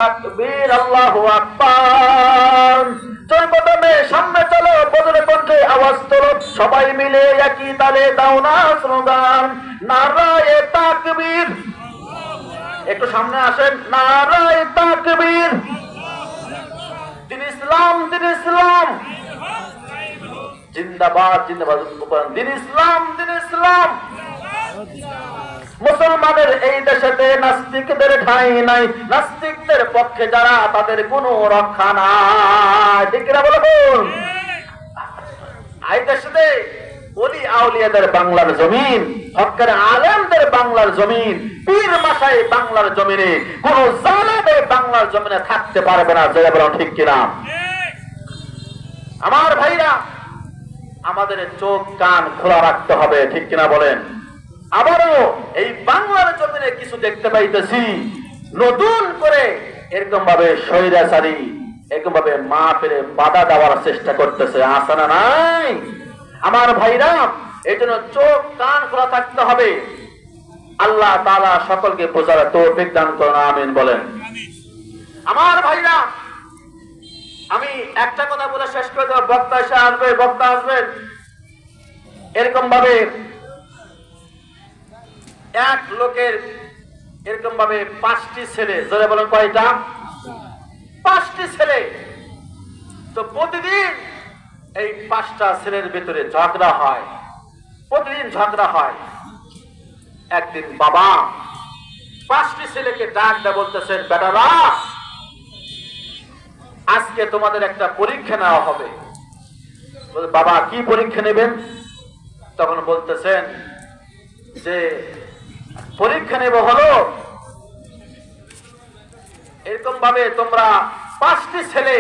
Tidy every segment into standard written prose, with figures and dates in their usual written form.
তাকবীর, আল্লাহু আকবার। জনপদমে সামনে চলো, বদরে কণ্ঠে আওয়াজ তোলো, সবাই মিলে একই তালে দাও না স্লোগান, নারায়ে তাকবীর। একটু সামনে আসেন, নারায়ে তাকবীর। দিন ইসলাম, দিন ইসলাম জিন্দাবাদ, জিন্দাবাদ। দিন ইসলাম, দিন ইসলাম। মুসলমানের এই দেশেতে নাস্তিকদের ঠাঁই নাই, নাস্তিকদের পক্ষে যারা তাদের কোনো রক্ষা নাই, ঠিক কিনা বলুন? এই দেশেতে ওলি আউলিয়াদের বাংলার জমিন, হক্কের আলেমদের বাংলার জমিন, পীর মাশাই বাংলার জমিনে, কোন জালেমের বাংলার জমিনে থাকতে পারবে না, যারা বলেন ঠিক কিনা? আমার ভাইরা, আমাদের চোখ কান খোলা রাখতে হবে, ঠিক কিনা বলেন? আবারও এই বাংলার জমিনে কিছু দেখতে পাইতেছি, নতুন করে এরকম ভাবে স্বৈরাচারী এরকম ভাবে মা পেরে বাধা দেওয়ার চেষ্টা করতেছে, আছে না নাই? আমার ভাইরা, এই জন্য চোখ কান খোলা থাকতে হবে। আল্লাহ তাআলা সকলকে বোঝার তৌফিক দান করুন, আমিন বলেন। আমার ভাইরা, আমি একটা কথা বলে শেষ করে দেব, বক্তা এসে আসবে, বক্তা আসবেন। এরকম ভাবে এক লোকের এরকম ভাবে 5টি ছেলে, জোরে বলেন কয়টা? 5টি ছেলে। তো প্রতিদিন এই 5টা ছেলের ভিতরে ঝগড়া হয়, প্রতিদিন ঝগড়া হয়। একদিন বাবা 5টি ছেলেকে ডাক দিয়ে বলতেছেন, বেটারা, আজকে তোমাদের একটা পরীক্ষা নেওয়া হবে। বাবা, কি পরীক্ষা নেবেন? তখন বলতেছেন যে পরীক্ষা নেব হলো এরকম ভাবে, তোমরা 5টি ছেলে,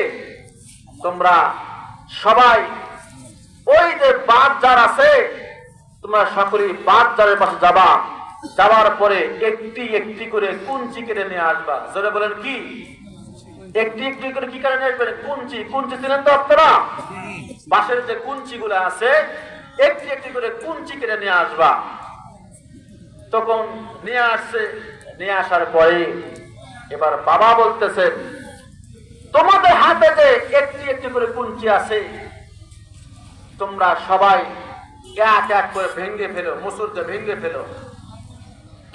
তোমরা সবাই ওই যে বাজার আছে, তোমরা সকলেই বাজারের পাশে যাবা, যাওয়ার পরে একটি একটি করে কুঞ্চি কেটে নিয়ে আসবা। জোরে বলেন কি? একটি একটি করে কি কারণে আসবেন? কুঞ্চি। কুঞ্চি ছিলেন তো আপনারা? বাঁশের যে কুঞ্চি গুলো আছে, একটি একটি করে কুঞ্চি কেটে নিয়ে আসবা। তখন নিয়ে আসছে, নিয়ে আসার পরে এবার বাবা বলতেছেন, তোমাদের হাতে যে একটি একটি করে কুঞ্চি আছে, তোমরা সবাই এক এক করে ভেঙে ফেলো, মুসুর দিয়ে ভেঙে ফেলো।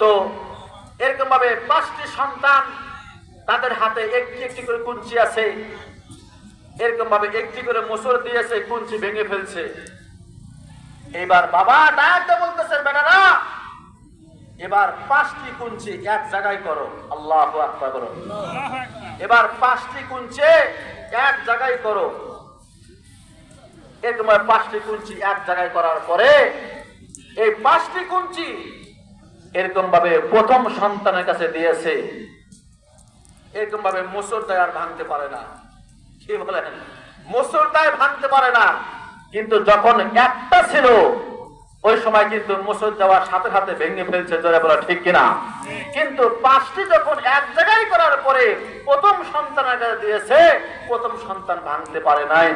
তো এরকম ভাবে 5টি সন্তান, তাদের হাতে একটি একটি করে কুঞ্চি আছে, এরকম ভাবে একটি করে মুসুর দিয়েছে, কুঞ্চি ভেঙে ফেলছে। এবার বাবা ডাকতে বলতেছে, বেটারা, এবার 5টি কুঞ্চি এক জায়গায় করো। আল্লাহু আকবার বলো। এবার 5টি কুঞ্চি এক জায়গায় করো। এরকম 5টি কুঞ্চি এক জায়গায় করার পরে এই 5টি কুঞ্চি এরকম ভাবে প্রথম সন্তানের কাছে দিয়েছে। এরকম ভাবে মুসুর দায় আর ভাঙতে পারে না। কি বলেন? মুসুর দায় ভাঙতে পারে না। কিন্তু যখন একটা ছিল, ওই সময় কিন্তু মুসুর দেওয়ার সাথে সাথে ভেঙে ফেলছে, জোরে বলা ঠিক কিনা? কিন্তু 5টি যখন এক জায়গায় করার পরে প্রথম সন্তানের কাছে দিয়েছে, প্রথম সন্তান ভাঙতে পারে নাই।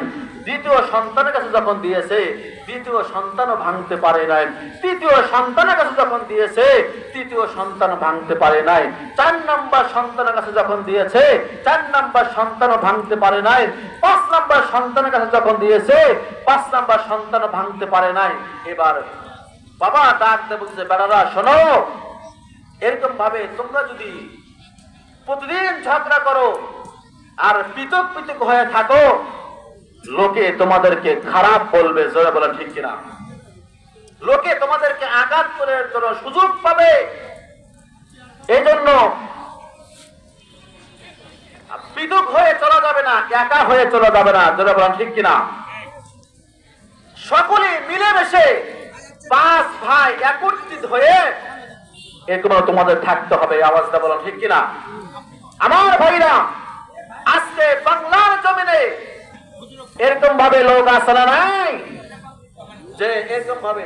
দ্বিতীয় সন্তানের কাছে যখন দিয়েছে, দ্বিতীয় সন্তানও ভাঙতে পারে নাই। তৃতীয় সন্তানের কাছে যখন দিয়েছে, তৃতীয় সন্তান ভাঙতে পারে নাই। 4 নম্বর সন্তানের কাছে যখন দিয়েছে, 4 নম্বর সন্তানও ভাঙতে পারে নাই। 5 নম্বর সন্তানের কাছে যখন দিয়েছে, 5 নম্বর সন্তানও ভাঙতে পারে নাই। এবার বাবা ডাকতে বলছে, বেটারা শোনো, এরকম ভাবে তোমরা যদি প্রতিদিন ঝগড়া করো আর পৃথক পৃথক হয়ে থাকো, লোকে তোমাদেরকে খারাপ বলবে, জোরে বলেন ঠিক কিনা? লোকে তোমাদেরকে আঘাত করে সুযোগ পাবে। এই জন্য পৃথক হয়ে চলা যাবে না, একা হয়ে চলা যাবে না, জোরে বলেন ঠিক কিনা? সকলে মিলেমিশে 5 ভাই একত্রিত হয়ে এরকম তোমাদের থাকতে হবে। আওয়াজটা বলেন ঠিক কিনা? আমার ভাইরা, আজকে বাংলার জমিনে এরকম ভাবে লোক আছে না নাই, যে এরকম ভাবে